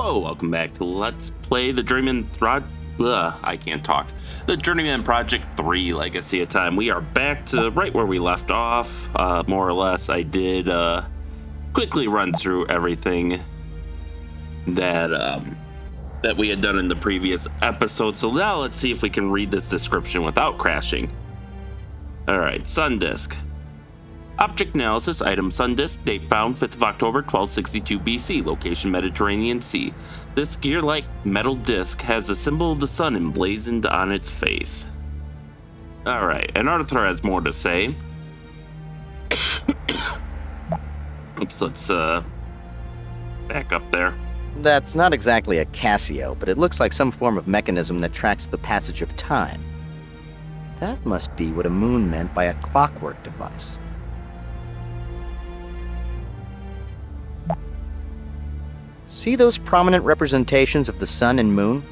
Hello, welcome back to Let's Play the Journeyman I can't talk. The Journeyman Project 3 Legacy of Time. We are back to right where we left off, more or less. I did quickly run through everything that that we had done in the previous episode. So now let's see if we can read this description without crashing. Alright, Sun Disk. Object analysis item Sun Disk, date found 5th of October 1262 BC, location Mediterranean Sea. This gear-like metal disc has the symbol of the sun emblazoned on its face. Alright, and Arthur has more to say. Oops, let's back up there. That's not exactly a Casio, but it looks like some form of mechanism that tracks the passage of time. That must be what a moon meant by a clockwork device. See those prominent representations of the sun and moon?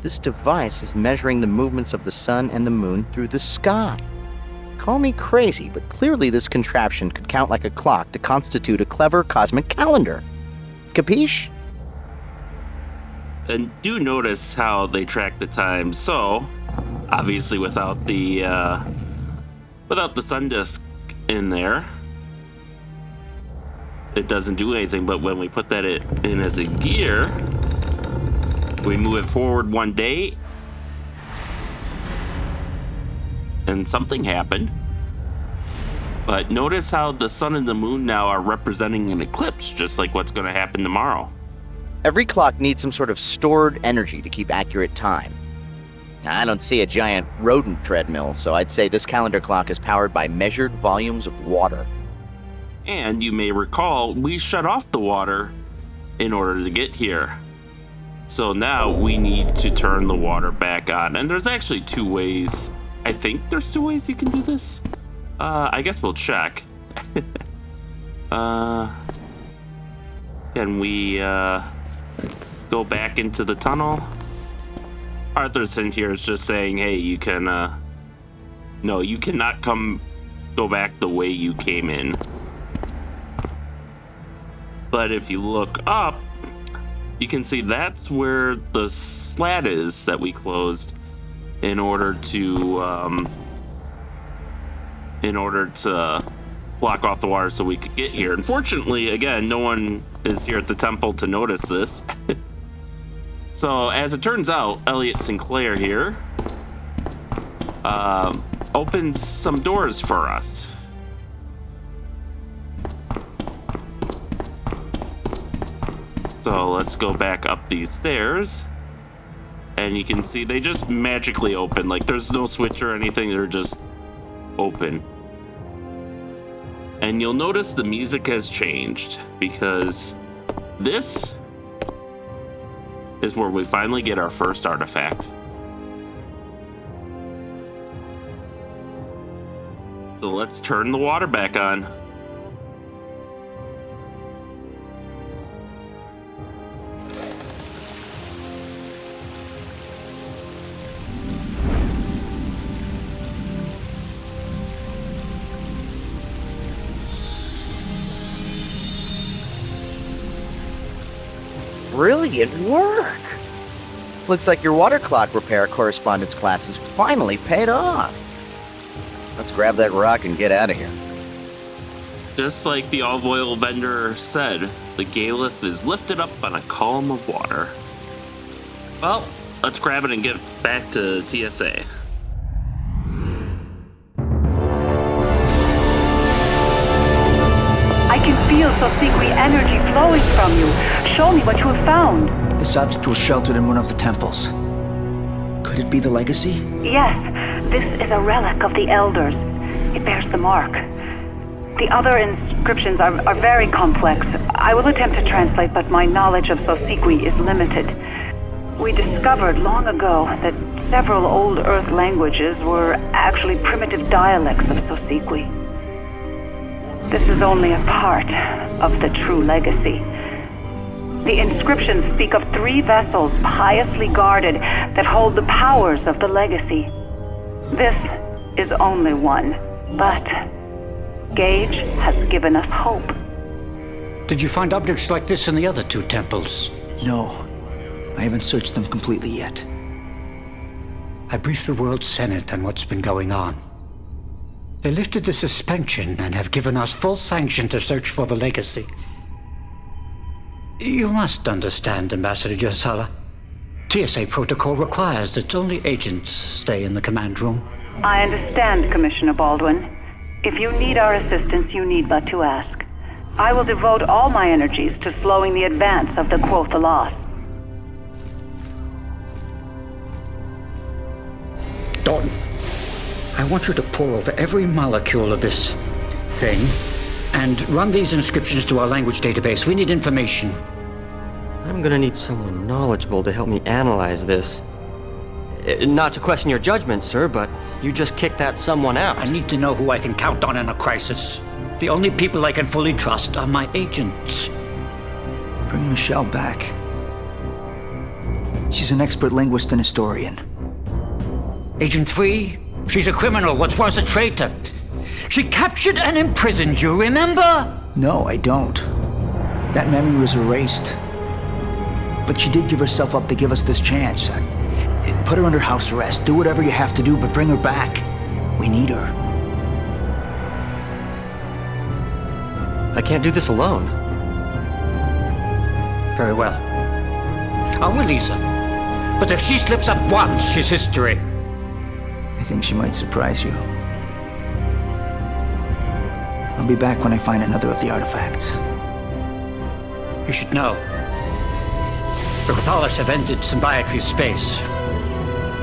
This device is measuring the movements of the sun and the moon through the sky. Call me crazy, but clearly this contraption could count like a clock to constitute a clever cosmic calendar. Capiche? And do notice how they track the time. So, obviously without the sun disk in there, it doesn't do anything. But when we put that in as a gear, we move it forward one day, and something happened. But notice how the sun and the moon now are representing an eclipse, just like what's going to happen tomorrow. Every clock needs some sort of stored energy to keep accurate time. I don't see a giant rodent treadmill, so I'd say this calendar clock is powered by measured volumes of water. And you may recall, we shut off the water in order to get here. So now we need to turn the water back on. And there's actually two ways. I think there's two ways you can do this. I guess we'll check. Can we go back into the tunnel? Arthur's in here is just saying, hey, you can, no, you cannot go back the way you came in. But if you look up, you can see that's where the slat is that we closed in order to block off the water so we could get here. Unfortunately, again, no one is here at the temple to notice this. So as it turns out, Elliot Sinclair here opens some doors for us. So let's go back up these stairs, and you can see they just magically open. Like, there's no switch or anything, they're just open. And you'll notice the music has changed, because this is where we finally get our first artifact. So let's turn the water back on. Brilliant work! Looks like your water clock repair correspondence class has finally paid off. Let's grab that rock and get out of here. Just like the olive oil vendor said, the Galeth is lifted up on a column of water. Well, let's grab it and get back to TSA. I can feel Sosikwi energy flowing from you. Show me what you have found. This object was sheltered in one of the temples. Could it be the legacy? Yes, this is a relic of the elders. It bears the mark. The other inscriptions are very complex. I will attempt to translate, but my knowledge of Sosikwi is limited. We discovered long ago that several old Earth languages were actually primitive dialects of Sosikwi. This is only a part of the true legacy. The inscriptions speak of 3 vessels piously guarded that hold the powers of the legacy. This is only one, but Gage has given us hope. Did you find objects like this in the other 2 temples? No, I haven't searched them completely yet. I briefed the World Senate on what's been going on. They lifted the suspension and have given us full sanction to search for the legacy. You must understand, Ambassador Yosala. TSA protocol requires that only agents stay in the command room. I understand, Commissioner Baldwin. If you need our assistance, you need but to ask. I will devote all my energies to slowing the advance of the Quotha. Dalton, I want you to pore over every molecule of this thing and run these inscriptions to our language database. We need information. I'm gonna need someone knowledgeable to help me analyze this. Not to question your judgment, sir, but you just kicked that someone out. I need to know who I can count on in a crisis. The only people I can fully trust are my agents. Bring Michelle back. She's an expert linguist and historian. Agent 3, she's a criminal, what's worse, a traitor. She captured and imprisoned you, remember? No, I don't. That memory was erased. But she did give herself up to give us this chance. Put her under house arrest. Do whatever you have to do, but bring her back. We need her. I can't do this alone. Very well. I'll release her. But if she slips up once, she's history. I think she might surprise you. I'll be back when I find another of the artifacts. You should know. The Catholics have entered symbiotry space.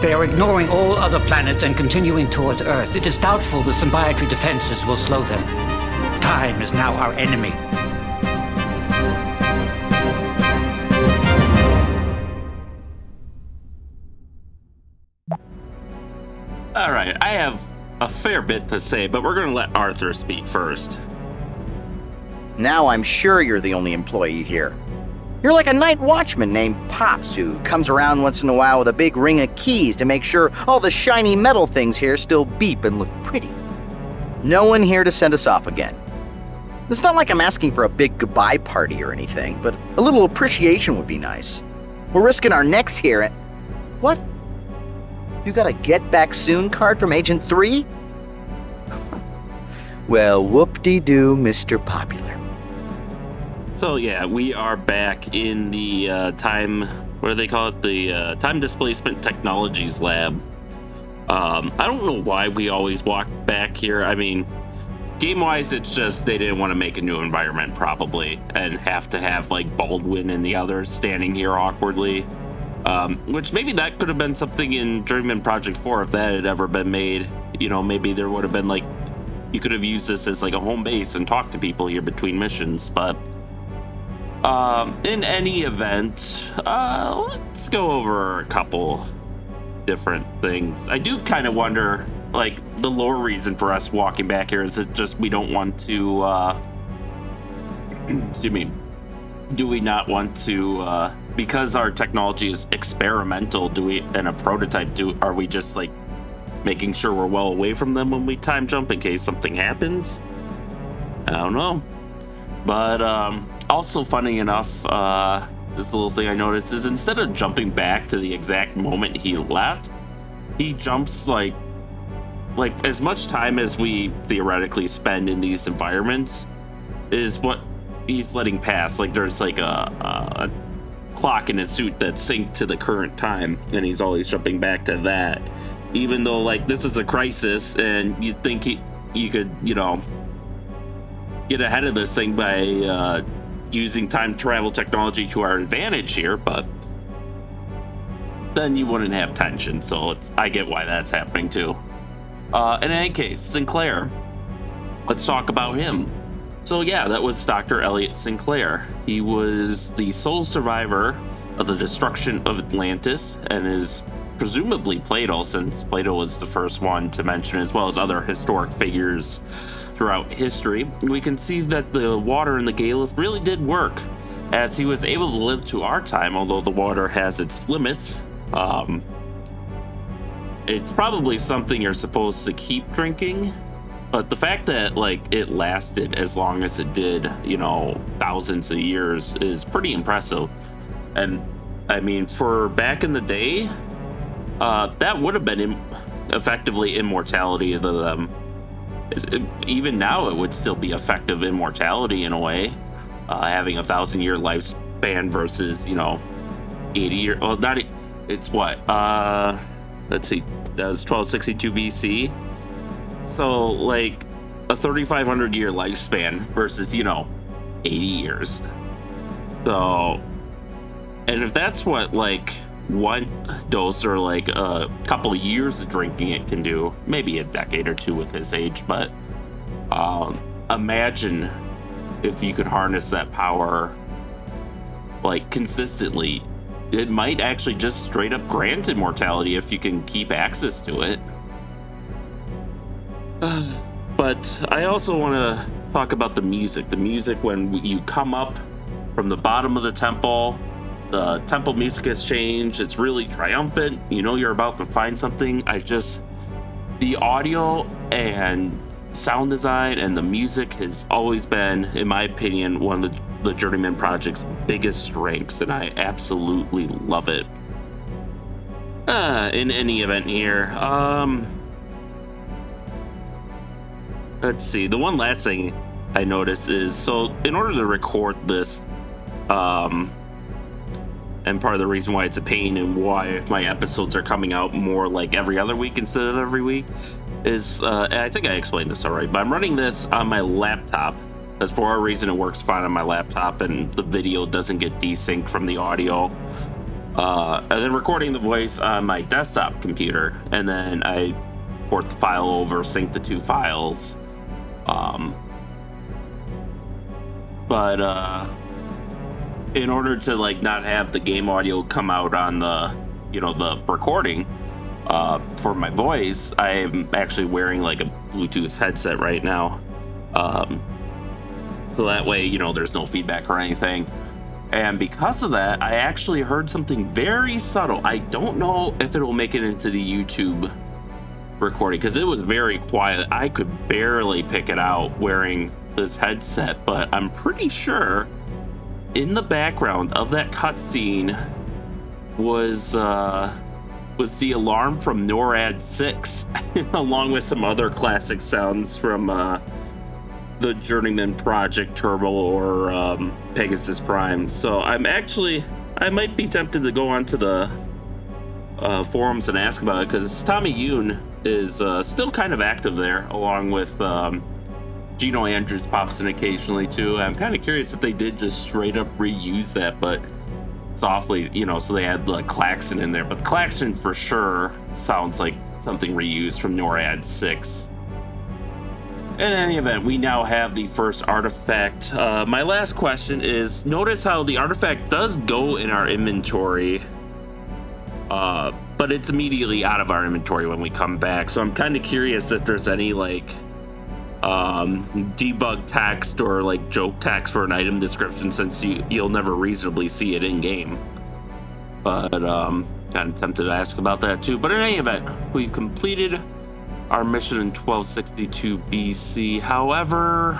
They are ignoring all other planets and continuing towards Earth. It is doubtful the symbiotry defenses will slow them. Time is now our enemy. All right, I have a fair bit to say, but we're going to let Arthur speak first. Now I'm sure you're the only employee here. You're like a night watchman named Pops who comes around once in a while with a big ring of keys to make sure all the shiny metal things here still beep and look pretty. No one here to send us off again. It's not like I'm asking for a big goodbye party or anything, but a little appreciation would be nice. We're risking our necks here and... What? You got a get back soon card from Agent 3? Well, whoop-de-doo, Mr. Popular. So yeah, we are back in the time, what do they call it? The Time Displacement Technologies Lab. I don't know why we always walk back here. I mean, game-wise, it's just they didn't want to make a new environment probably and have to have like Baldwin and the others standing here awkwardly. Which maybe that could have been something in Journeyman Project 4 if that had ever been made. You know, maybe there would have been like, you could have used this as like a home base and talked to people here between missions, but in any event, let's go over a couple different things. I do kind of wonder, like, the lore reason for us walking back here. Is it just we don't want to, excuse me, do we not want to, because our technology is experimental, and a prototype, are we just, like, making sure we're well away from them when we time jump in case something happens? I don't know. But, also funny enough, this little thing I noticed is instead of jumping back to the exact moment he left, he jumps like as much time as we theoretically spend in these environments is what he's letting pass. Like there's like a clock in his suit that's synced to the current time, and he's always jumping back to that. Even though like this is a crisis, and you'd think you could, you know, get ahead of this thing by using time travel technology to our advantage here, but then you wouldn't have tension, so I get why that's happening too. In any case, Sinclair. Let's talk about him. So yeah, that was Dr. Elliot Sinclair. He was the sole survivor of the destruction of Atlantis and is presumably Plato, since Plato was the first one to mention, as well as other historic figures throughout history. We can see that the water in the Galeth really did work, as he was able to live to our time, although the water has its limits. It's probably something you're supposed to keep drinking, but the fact that like it lasted as long as it did, you know, thousands of years is pretty impressive. And I mean, for back in the day, that would have been effectively immortality to them. Even now, it would still be effective immortality in a way, having 1,000-year lifespan versus 80-year. Well, not. It's what? Let's see. That was 1262 BC. So like a 3,500-year lifespan versus 80 years. So, and if that's what like one dose or like a couple of years of drinking it can do, maybe a decade or two with his age, but imagine if you could harness that power like consistently. It might actually just straight up grant immortality if you can keep access to it. But I also want to talk about the music. The music when you come up from the bottom of the temple music has changed. It's really triumphant. You're about to find something. The audio and sound design and the music has always been, in my opinion, one of the Journeyman project's biggest strengths, and I absolutely love it. In any event here, let's see. The one last thing I noticed is, so in order to record this, and part of the reason why it's a pain and why my episodes are coming out more like every other week instead of every week is, I think I explained this already, but I'm running this on my laptop. That's for a reason it works fine on my laptop and the video doesn't get desynced from the audio. And then recording the voice on my desktop computer, and then I port the file over, sync the two files. But in order to like not have the game audio come out on the the recording for my voice, I'm actually wearing like a Bluetooth headset right now, so that way there's no feedback or anything. And because of that, I actually heard something very subtle. I don't know if it will make it into the YouTube recording because it was very quiet. I could barely pick it out wearing this headset, but I'm pretty sure in the background of that cutscene was the alarm from NORAD 6, along with some other classic sounds from the Journeyman Project Turbo or Pegasus Prime. So I might be tempted to go onto the forums and ask about it, because Tommy Yoon is still kind of active there, along with Gino Andrews pops in occasionally too. I'm kind of curious if they did just straight up reuse that, but softly, so they had the klaxon in there. But the klaxon for sure sounds like something reused from NORAD 6. In any event, we now have the first artifact. My last question is, notice how the artifact does go in our inventory, but it's immediately out of our inventory when we come back. So I'm kind of curious if there's any like debug text or like joke text for an item description, since you'll never reasonably see it in game. But kind of tempted to ask about that too. But in any event, we've completed our mission in 1262 BC. However,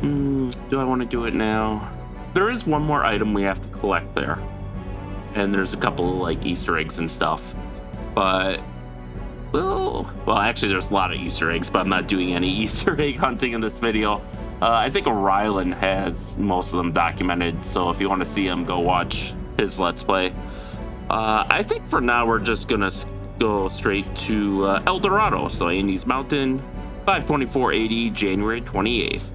do I want to do it now? There is one more item we have to collect there, and there's a couple of like Easter eggs and stuff. But well, actually, there's a lot of Easter eggs, but I'm not doing any Easter egg hunting in this video. I think Rylan has most of them documented, so if you want to see him, go watch his Let's Play. I think for now we're just gonna go straight to El-Dorado, so Andes Mountain, 5/24/80, January 28th.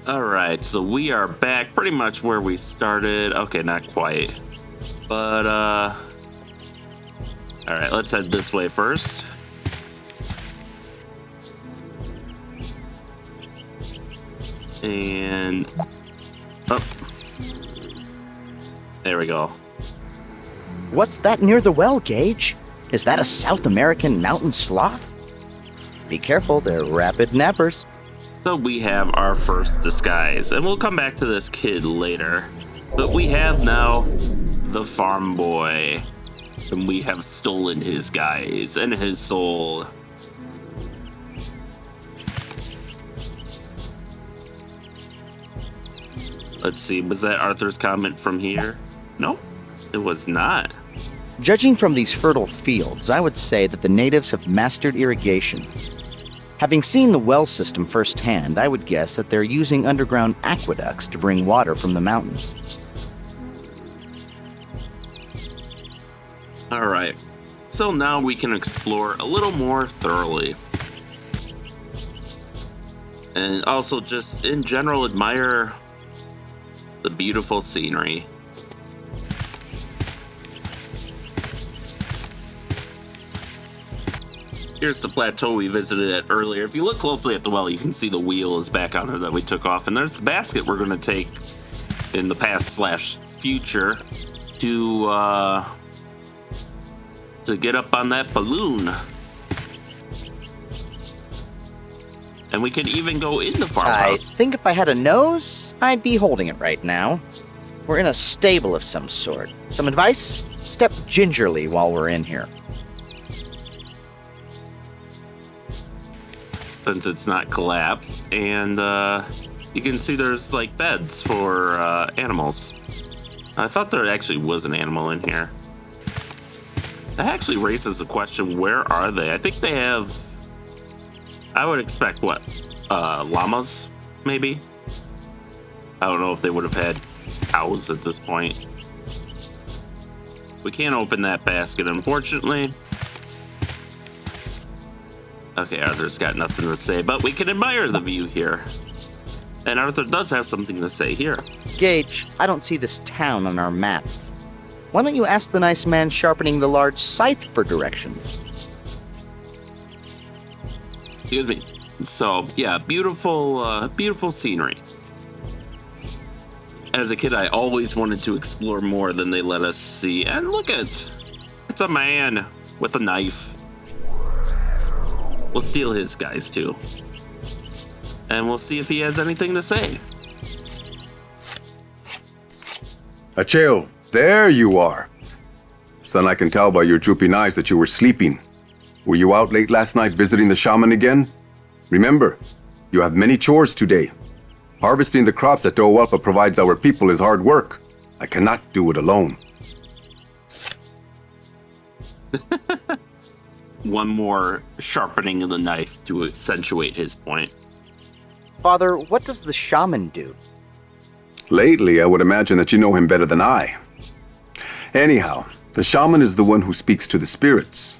Alright, so we are back pretty much where we started. Okay, not quite. But, alright, let's head this way first. And... oh. There we go. What's that near the well, Gage? Is that a South American mountain sloth? Be careful, they're rapid nappers. So we have our first disguise, and we'll come back to this kid later. But we have now the farm boy, and we have stolen his guise and his soul. Let's see, was that Arthur's comment from here? No, it was not. Judging from these fertile fields, I would say that the natives have mastered irrigation. Having seen the well system firsthand, I would guess that they're using underground aqueducts to bring water from the mountains. All right, so now we can explore a little more thoroughly. And also just in general admire the beautiful scenery. Here's the plateau we visited at earlier. If you look closely at the well, you can see the wheel is back on it that we took off. And there's the basket we're going to take in the past/future to get up on that balloon. And we can even go in the farmhouse. I think if I had a nose, I'd be holding it right now. We're in a stable of some sort. Some advice? Step gingerly while we're in here. Since it's not collapsed. And you can see there's like beds for animals. I thought there actually was an animal in here. That actually raises the question, where are they? I think they have... I would expect, what, llamas, maybe? I don't know if they would have had cows at this point. We can't open that basket, unfortunately. Okay, Arthur's got nothing to say, but we can admire the view here. And Arthur does have something to say here. Gage, I don't see this town on our map. Why don't you ask the nice man sharpening the large scythe for directions? Excuse me. So, yeah, beautiful scenery. As a kid, I always wanted to explore more than they let us see. And look it's a man with a knife. We'll steal his guys too. And we'll see if he has anything to say. Acheo, there you are. Son, I can tell by your drooping eyes that you were sleeping. Were you out late last night visiting the shaman again? Remember, you have many chores today. Harvesting the crops that Doawalpa provides our people is hard work. I cannot do it alone. One more sharpening of the knife to accentuate his point. Father, what does the shaman do? Lately, I would imagine that you know him better than I. Anyhow, the shaman is the one who speaks to the spirits.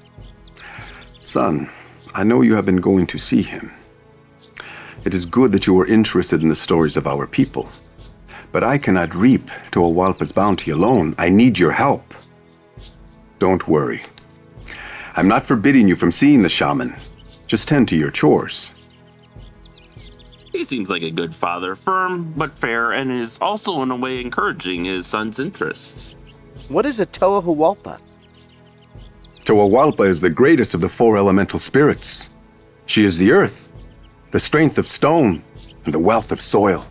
Son, I know you have been going to see him. It is good that you are interested in the stories of our people. But I cannot reap Doawalpa's bounty alone. I need your help. Don't worry. I'm not forbidding you from seeing the shaman. Just tend to your chores. He seems like a good father, firm but fair, and is also in a way encouraging his son's interests. What is a Toahualpa? Doawalpa is the greatest of the four elemental spirits. She is the earth, the strength of stone, and the wealth of soil.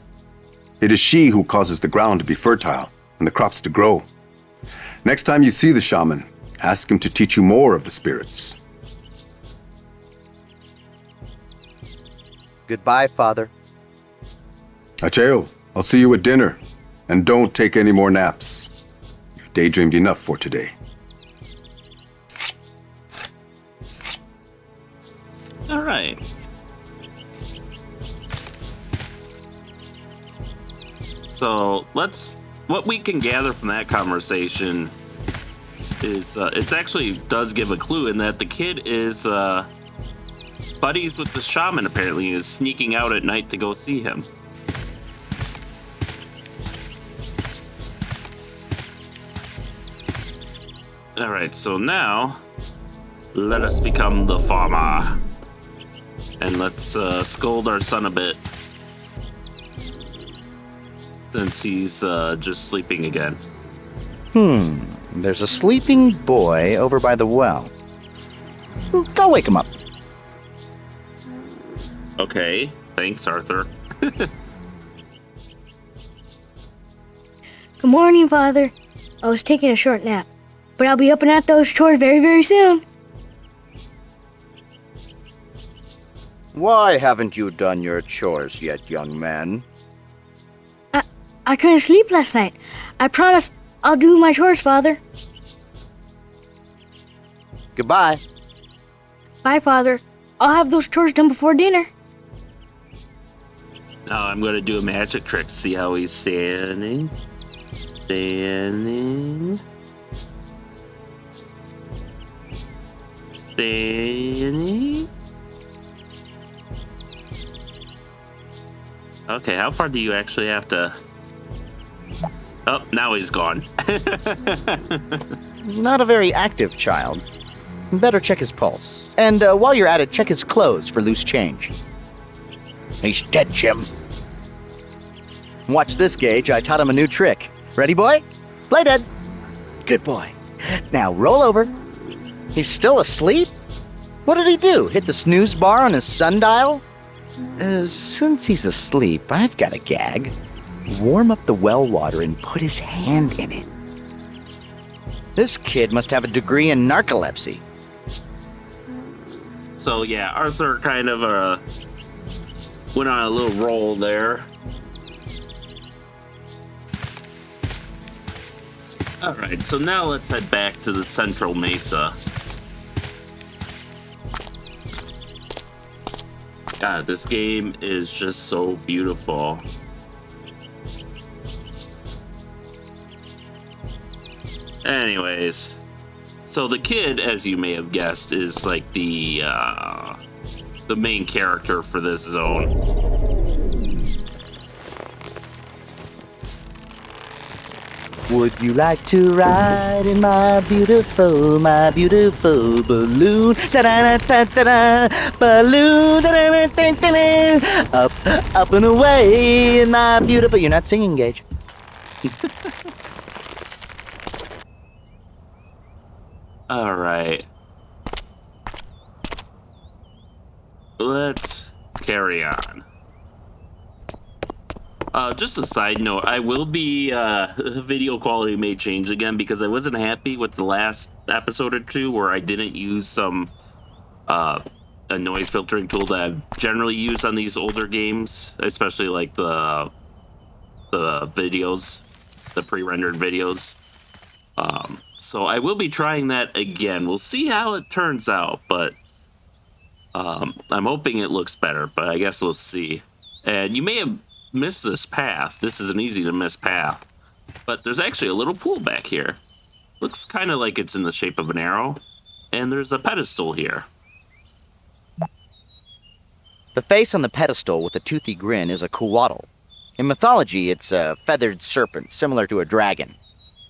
It is she who causes the ground to be fertile and the crops to grow. Next time you see the shaman, ask him to teach you more of the spirits. Goodbye, Father. Acheo, I'll see you at dinner. And don't take any more naps. You've daydreamed enough for today. All right. So what we can gather from that conversation is it actually does give a clue in that the kid is buddies with the shaman, apparently, is sneaking out at night to go see him. Alright, so now let us become the farmer. And let's scold our son a bit. Since he's just sleeping again. There's a sleeping boy over by the well. Go wake him up. Okay, thanks, Arthur. Good morning, Father. I was taking a short nap, but I'll be up and at those chores very, very soon. Why haven't you done your chores yet, young man? I couldn't sleep last night. I promise I'll do my chores, Father. Goodbye. Bye, Father. I'll have those chores done before dinner. Now I'm going to do a magic trick. See how he's standing? Standing. Okay, how far do you actually have to... Oh, now he's gone. Not a very active child. Better check his pulse. And while you're at it, check his clothes for loose change. He's dead, Jim. Watch this, Gage. I taught him a new trick. Ready, boy? Play dead. Good boy. Now roll over. He's still asleep? What did he do? Hit the snooze bar on his sundial? Since he's asleep, I've got a gag. Warm up the well water and put his hand in it. This kid must have a degree in narcolepsy. So yeah, Arthur kind of went on a little roll there. Alright, so now let's head back to the Central Mesa. God, this game is just so beautiful. Anyways, so the kid, as you may have guessed, is like the main character for this zone. Would you like to ride in my beautiful balloon? Da-da-da-da-da-da, balloon, da-da-da-da-da-da. Up and away in my beautiful... You're not singing, Gage. All right. Let's carry on. Just a side note, I will be, video quality may change again because I wasn't happy with the last episode or two where I didn't use some, a noise filtering tool that I've generally used on these older games, especially like the videos, the pre-rendered videos. So I will be trying that again. We'll see how it turns out, but, I'm hoping it looks better, but I guess we'll see. And you may have missed this path. This is an easy to miss path, but there's actually a little pool back here. Looks kind of like it's in the shape of an arrow, and there's a pedestal here. The face on the pedestal with a toothy grin is a coatl. In mythology, it's a feathered serpent, similar to a dragon.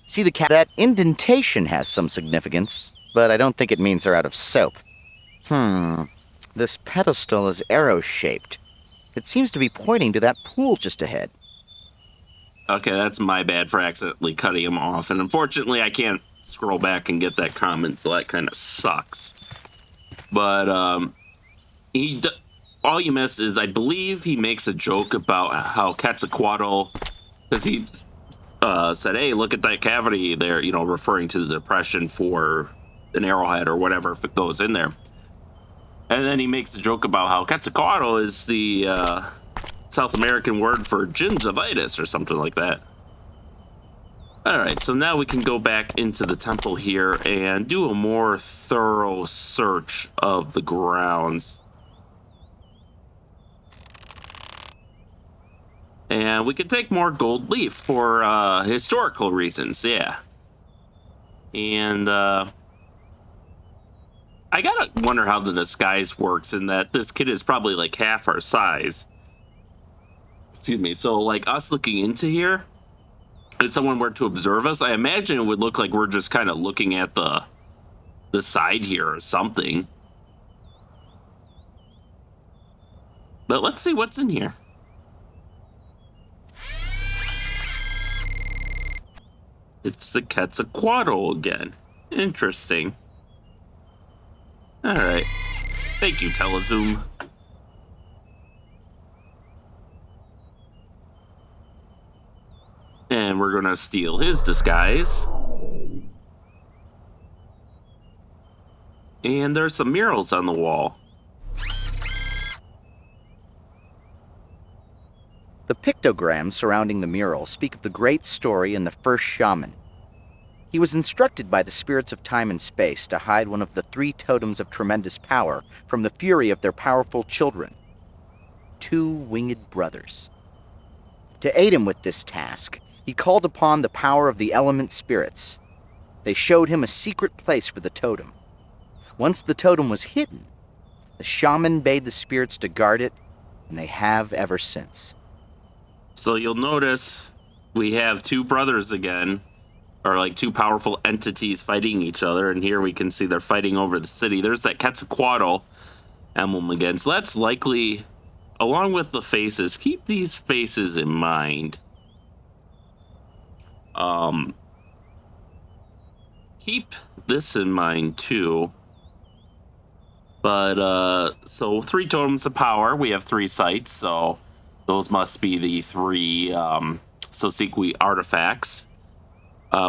See the that indentation has some significance, but I don't think it means they're out of soap. This pedestal is arrow-shaped. It seems to be pointing to that pool just ahead. Okay, that's my bad for accidentally cutting him off, and unfortunately I can't scroll back and get that comment, so that kind of sucks. But, all you missed is, I believe he makes a joke about how Quetzalcoatl, because he said, hey, look at that cavity there, you know, referring to the depression for an arrowhead or whatever if it goes in there. And then he makes a joke about how Quetzalcoatl is the South American word for gingivitis or something like that. Alright, so now we can go back into the temple here and do a more thorough search of the grounds. And we could take more gold leaf for historical reasons, yeah. And I gotta wonder how the disguise works in that this kid is probably like half our size. Excuse me, so like us looking into here, if someone were to observe us, I imagine it would look like we're just kind of looking at the side here or something. But let's see what's in here. It's the Quetzalcoatl again. Interesting. Alright. Thank you, Telezoom. And we're going to steal his disguise. And there's some murals on the wall. The pictograms surrounding the mural speak of the great story in the first shaman. He was instructed by the spirits of time and space to hide one of the 3 totems of tremendous power from the fury of their powerful children, 2 winged brothers. To aid him with this task, he called upon the power of the element spirits. They showed him a secret place for the totem. Once the totem was hidden, the shaman bade the spirits to guard it, and they have ever since. So you'll notice we have 2 brothers again, or like 2 powerful entities fighting each other, and here we can see they're fighting over the city. There's that Quetzalcoatl emblem again. So that's likely, along with the faces, keep these faces in mind. Keep this in mind too. But, so 3 totems of power. We have 3 sites, so those must be the 3 Sosequi artifacts.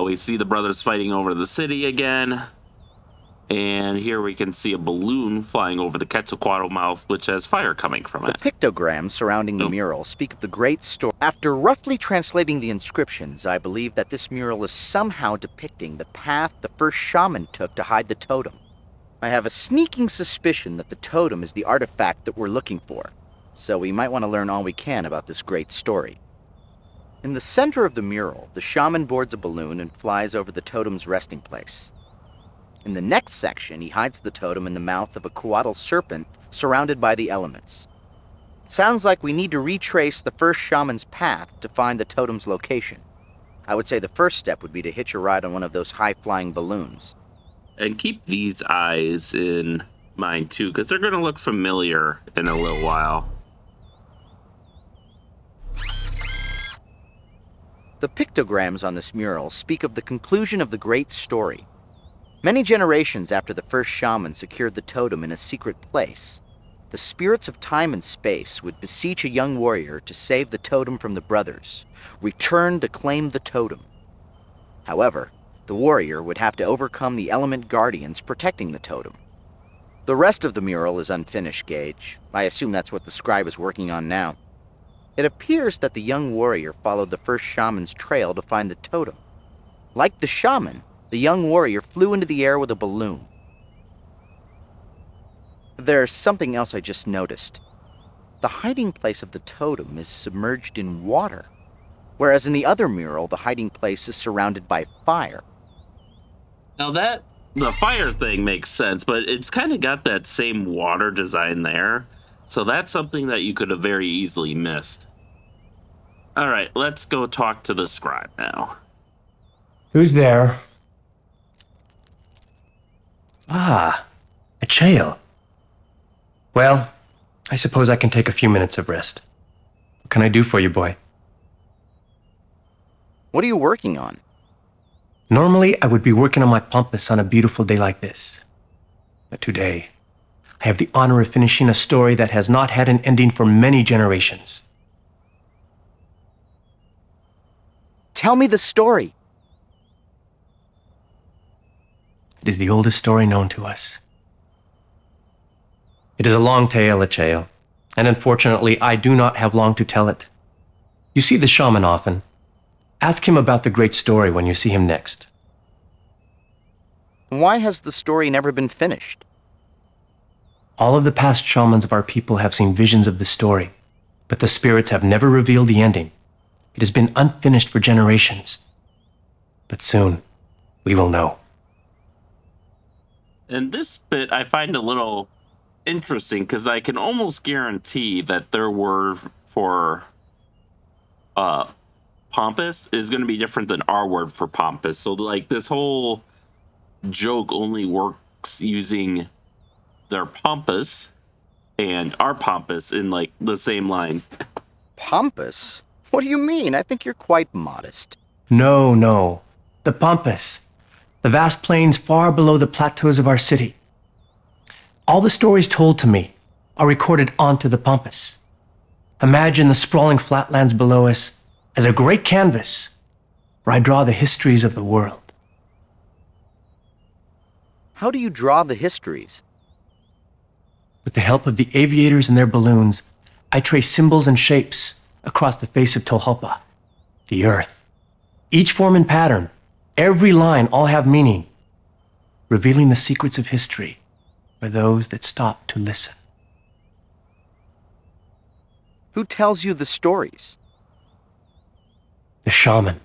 We see the brothers fighting over the city again. And here we can see a balloon flying over the Quetzalcoatl mouth, which has fire coming from it. The pictograms surrounding the mural speak of the great story. After roughly translating the inscriptions, I believe that this mural is somehow depicting the path the first shaman took to hide the totem. I have a sneaking suspicion that the totem is the artifact that we're looking for, so we might want to learn all we can about this great story. In the center of the mural, the shaman boards a balloon and flies over the totem's resting place. In the next section, he hides the totem in the mouth of a coatl serpent surrounded by the elements. It sounds like we need to retrace the first shaman's path to find the totem's location. I would say the first step would be to hitch a ride on one of those high-flying balloons. And keep these eyes in mind too, because they're going to look familiar in a little while. The pictograms on this mural speak of the conclusion of the great story. Many generations after the first shaman secured the totem in a secret place, the spirits of time and space would beseech a young warrior to save the totem from the brothers, return to claim the totem. However, the warrior would have to overcome the element guardians protecting the totem. The rest of the mural is unfinished, Gage. I assume that's what the scribe is working on now. It appears that the young warrior followed the first shaman's trail to find the totem. Like the shaman, the young warrior flew into the air with a balloon. There's something else I just noticed. The hiding place of the totem is submerged in water, whereas in the other mural, the hiding place is surrounded by fire. Now the fire thing makes sense, but it's kind of got that same water design there. So that's something that you could have very easily missed. All right, let's go talk to the scribe now. Who's there? Ah, a Chael. Well, I suppose I can take a few minutes of rest. What can I do for you, boy? What are you working on? Normally, I would be working on my pampas on a beautiful day like this. But today, I have the honor of finishing a story that has not had an ending for many generations. Tell me the story. It is the oldest story known to us. It is a long tale, Chael, and unfortunately, I do not have long to tell it. You see the shaman often. Ask him about the great story when you see him next. Why has the story never been finished? All of the past shamans of our people have seen visions of the story, but the spirits have never revealed the ending. It has been unfinished for generations. But soon, we will know. And this bit I find a little interesting because I can almost guarantee that their word for pompous is going to be different than our word for pompous. So like this whole joke only works using their pompous and our pompous in like the same line. Pompous? What do you mean? I think you're quite modest. No. The pampas. The vast plains far below the plateaus of our city. All the stories told to me are recorded onto the pampas. Imagine the sprawling flatlands below us as a great canvas where I draw the histories of the world. How do you draw the histories? With the help of the aviators and their balloons, I trace symbols and shapes across the face of Tolhopa, the earth. Each form and pattern, every line, all have meaning, revealing the secrets of history for those that stop to listen. Who tells you the stories? The shaman.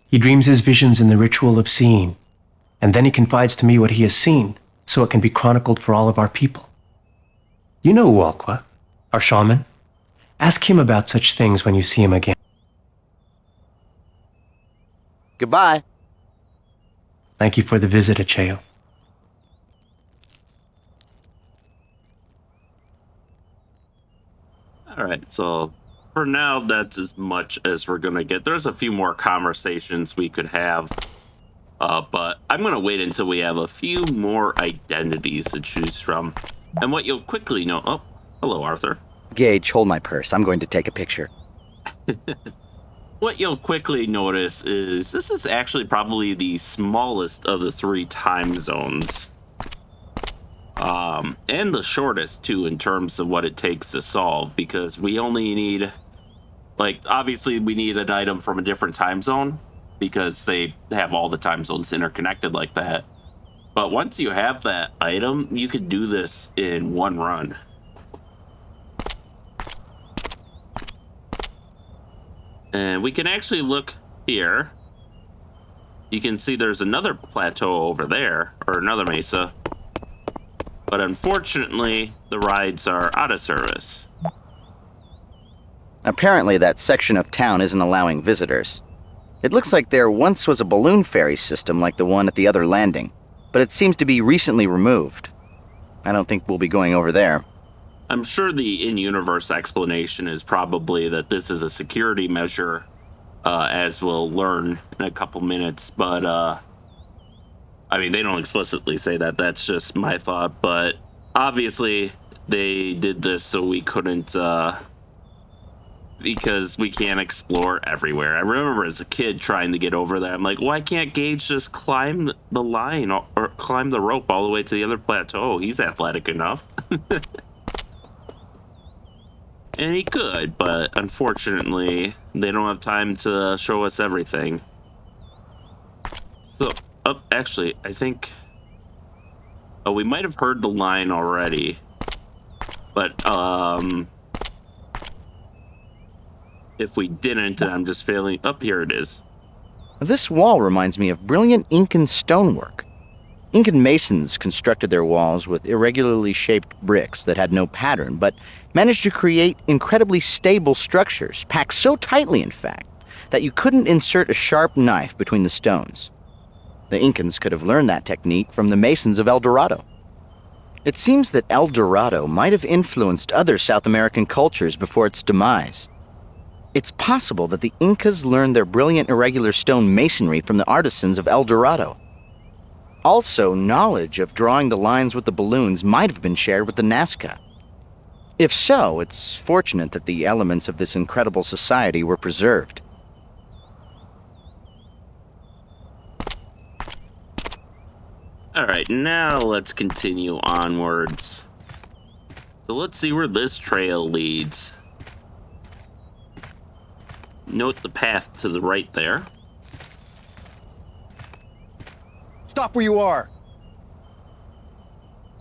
He dreams his visions in the ritual of seeing, and then he confides to me what he has seen, so it can be chronicled for all of our people. You know Ualqua, our shaman. Ask him about such things when you see him again. Goodbye. Thank you for the visit, Acheo. All right, so for now, that's as much as we're going to get. There's a few more conversations we could have, but I'm going to wait until we have a few more identities to choose from. And what you'll quickly know... Oh, hello, Arthur. Gage, hold my purse. I'm going to take a picture. What you'll quickly notice is this is actually probably the smallest of the 3 time zones. And the shortest, too, in terms of what it takes to solve, because we only need... Like, obviously, we need an item from a different time zone, because they have all the time zones interconnected like that. But once you have that item, you can do this in one run. And we can actually look here. You can see there's another plateau over there, or another mesa. But unfortunately, the rides are out of service. Apparently, that section of town isn't allowing visitors. It looks like there once was a balloon ferry system like the one at the other landing, but it seems to be recently removed. I don't think we'll be going over there. I'm sure the in-universe explanation is probably that this is a security measure, as we'll learn in a couple minutes, but, I mean, they don't explicitly say that, that's just my thought, but obviously they did this so we couldn't, because we can't explore everywhere. I remember as a kid trying to get over there, I'm like, why can't Gage just climb the line or climb the rope all the way to the other plateau? He's athletic enough. And he could, but unfortunately, they don't have time to show us everything. So, actually, I think... Oh, we might have heard the line already. But, if we didn't, I'm just failing... here it is. This wall reminds me of brilliant Incan stonework. Incan masons constructed their walls with irregularly shaped bricks that had no pattern, but managed to create incredibly stable structures, packed so tightly, in fact, that you couldn't insert a sharp knife between the stones. The Incans could have learned that technique from the masons of El-Dorado. It seems that El-Dorado might have influenced other South American cultures before its demise. It's possible that the Incas learned their brilliant irregular stone masonry from the artisans of El-Dorado. Also, knowledge of drawing the lines with the balloons might have been shared with the Nazca. If so, it's fortunate that the elements of this incredible society were preserved. Alright, now let's continue onwards. So let's see where this trail leads. Note the path to the right there. Stop where you are!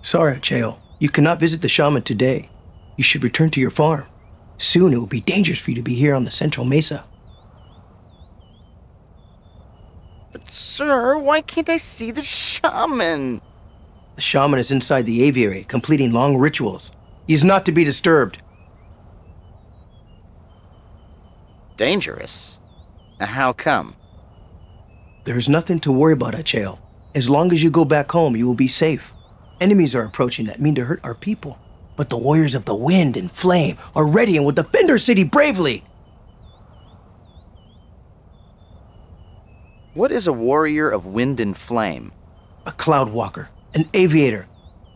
Sorry, Acheo. You cannot visit the shaman today. You should return to your farm. Soon it will be dangerous for you to be here on the Central Mesa. But sir, why can't I see the shaman? The shaman is inside the aviary, completing long rituals. He is not to be disturbed. Dangerous? How come? There is nothing to worry about, Acheo. As long as you go back home, you will be safe. Enemies are approaching that mean to hurt our people. But the warriors of the wind and flame are ready and will defend our city bravely. What is a warrior of wind and flame? A cloud walker, an aviator.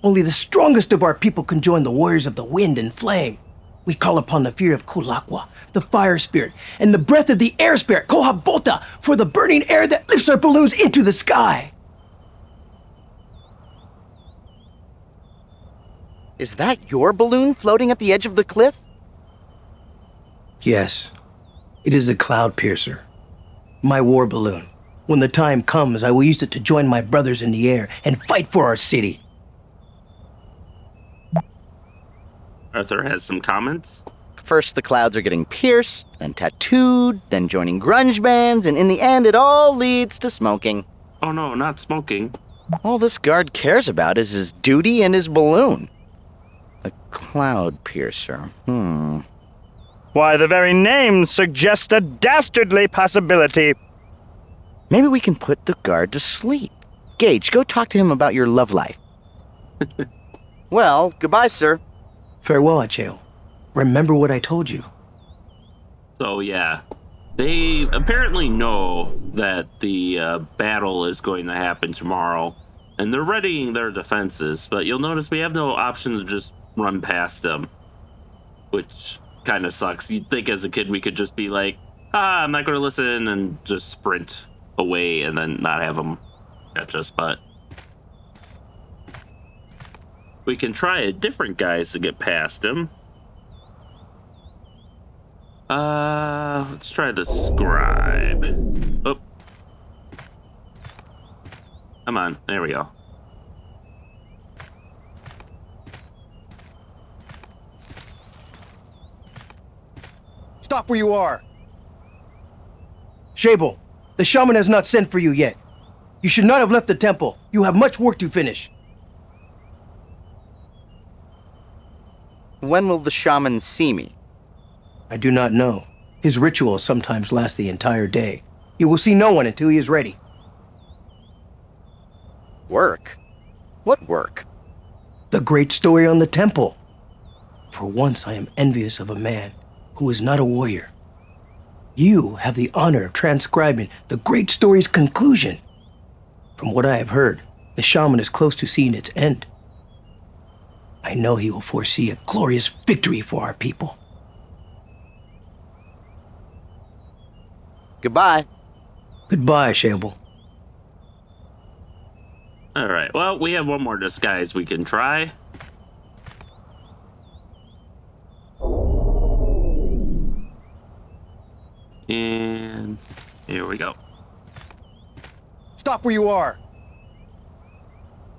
Only the strongest of our people can join the warriors of the wind and flame. We call upon the fear of Kulakwa, the fire spirit, and the breath of the air spirit, Kohabota, for the burning air that lifts our balloons into the sky. Is that your balloon floating at the edge of the cliff? Yes, it is a cloud piercer. My war balloon. When the time comes, I will use it to join my brothers in the air and fight for our city. Arthur has some comments. First, the clouds are getting pierced, then tattooed, then joining grunge bands, and in the end, it all leads to smoking. Oh no, not smoking. All this guard cares about is his duty and his balloon. A cloud piercer. Why, the very name suggests a dastardly possibility. Maybe we can put the guard to sleep. Gage, go talk to him about your love life. Well, goodbye, sir. Farewell, Acheo. Remember what I told you. So yeah, they apparently know that the battle is going to happen tomorrow, and they're readying their defenses, but you'll notice we have no option to just run past them, which kind of sucks. You'd think as a kid we could just be like, I'm not going to listen, and just sprint away and then not have them catch us, but we can try a different guys to get past him. Let's try the scribe. Oh. Come on, there we go. Stop where you are! Shable, the shaman has not sent for you yet. You should not have left the temple. You have much work to finish. When will the shaman see me? I do not know. His rituals sometimes last the entire day. He will see no one until he is ready. Work? What work? The great story on the temple. For once I am envious of a man who is not a warrior. You have the honor of transcribing the great story's conclusion. From what I have heard, the shaman is close to seeing its end. I know he will foresee a glorious victory for our people. Goodbye. Goodbye, Shable. All right, well, we have one more disguise we can try. And here we go. Stop where you are!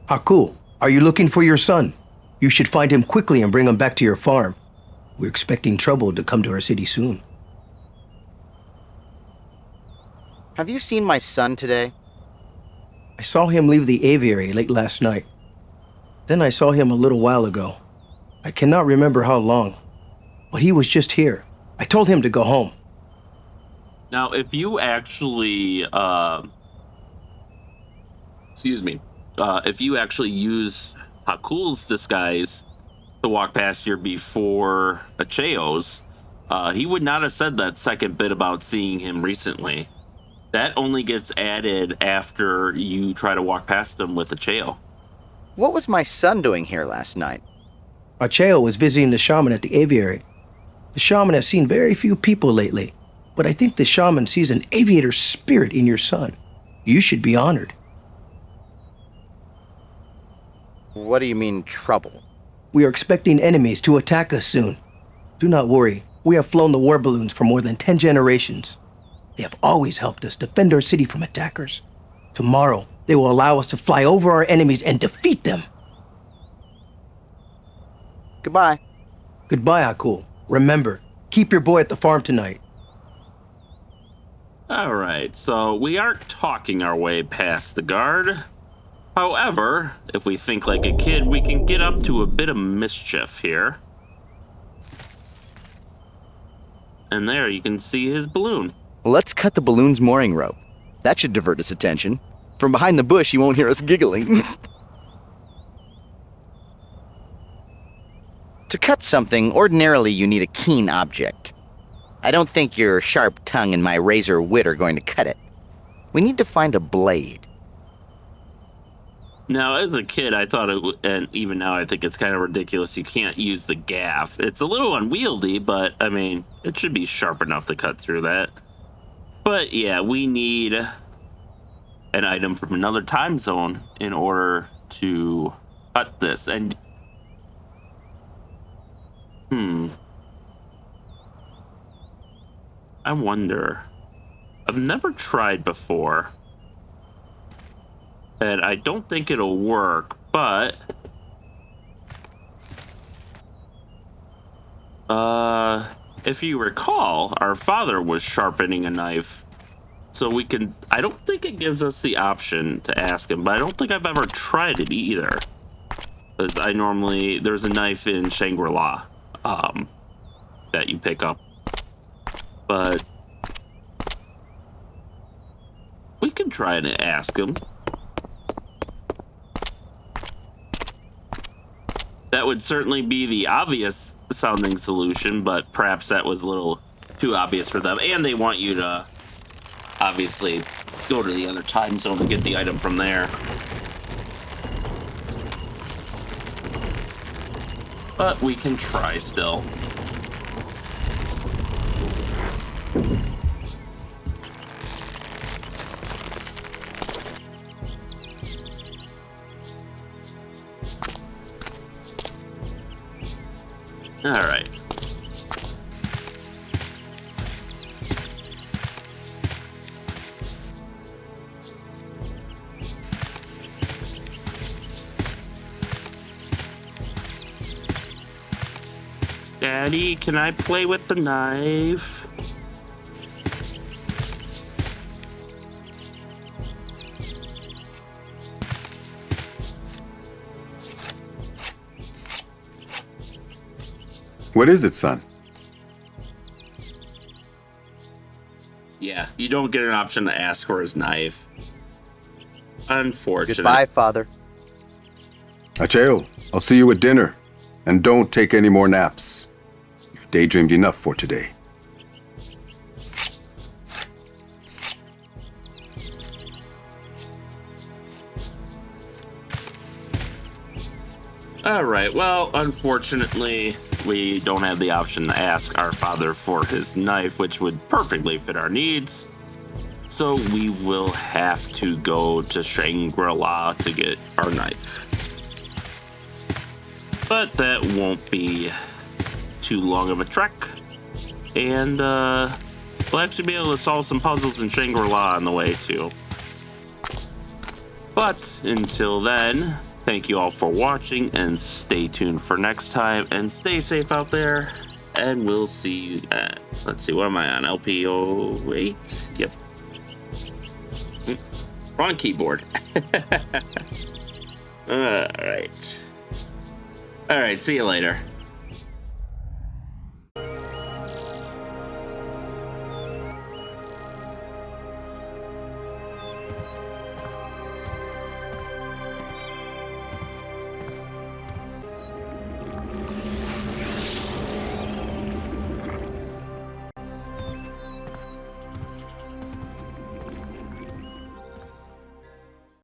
Haku, are you looking for your son? You should find him quickly and bring him back to your farm. We're expecting trouble to come to our city soon. Have you seen my son today? I saw him leave the aviary late last night. Then I saw him a little while ago. I cannot remember how long, but he was just here. I told him to go home. Now, if you actually, if you actually use Hakul's disguise to walk past here before Acheo's, he would not have said that second bit about seeing him recently. That only gets added after you try to walk past him with Acheo. What was my son doing here last night? Acheo was visiting the shaman at the aviary. The shaman has seen very few people lately, but I think the shaman sees an aviator spirit in your son. You should be honored. What do you mean, trouble? We are expecting enemies to attack us soon. Do not worry, we have flown the war balloons for more than 10 generations. They have always helped us defend our city from attackers. Tomorrow, they will allow us to fly over our enemies and defeat them. Goodbye. Goodbye, Akul. Remember, keep your boy at the farm tonight. All right, so we aren't talking our way past the guard. However, if we think like a kid, we can get up to a bit of mischief here. And there you can see his balloon. Let's cut the balloon's mooring rope. That should divert his attention. From behind the bush, he won't hear us giggling. To cut something, ordinarily you need a keen object. I don't think your sharp tongue and my razor wit are going to cut it. We need to find a blade. Now, as a kid, I thought and even now I think it's kind of ridiculous. You can't use the gaff. It's a little unwieldy, but I mean, it should be sharp enough to cut through that. But yeah, we need an item from another time zone in order to cut this. And I wonder. I've never tried before. And I don't think it'll work, but if you recall, our father was sharpening a knife. So we can, I don't think it gives us the option to ask him, but I don't think I've ever tried it either. Because there's a knife in Shangri-La that you pick up. But we can try and ask him. That would certainly be the obvious sounding solution, but perhaps that was a little too obvious for them. And they want you to obviously go to the other time zone to get the item from there. But we can try still. All right. Daddy, can I play with the knife? What is it, son? Yeah, you don't get an option to ask for his knife. Unfortunate. Goodbye, Father. Acheo, I'll see you at dinner. And don't take any more naps. You've daydreamed enough for today. Alright, well, unfortunately, we don't have the option to ask our father for his knife, which would perfectly fit our needs. So we will have to go to Shangri-La to get our knife. But that won't be too long of a trek. And we'll actually be able to solve some puzzles in Shangri-La on the way too. But until then, thank you all for watching and stay tuned for next time and stay safe out there. And we'll see you at, let's see, what am I on? LP08? Yep. Wrong keyboard. Alright. Alright, see you later.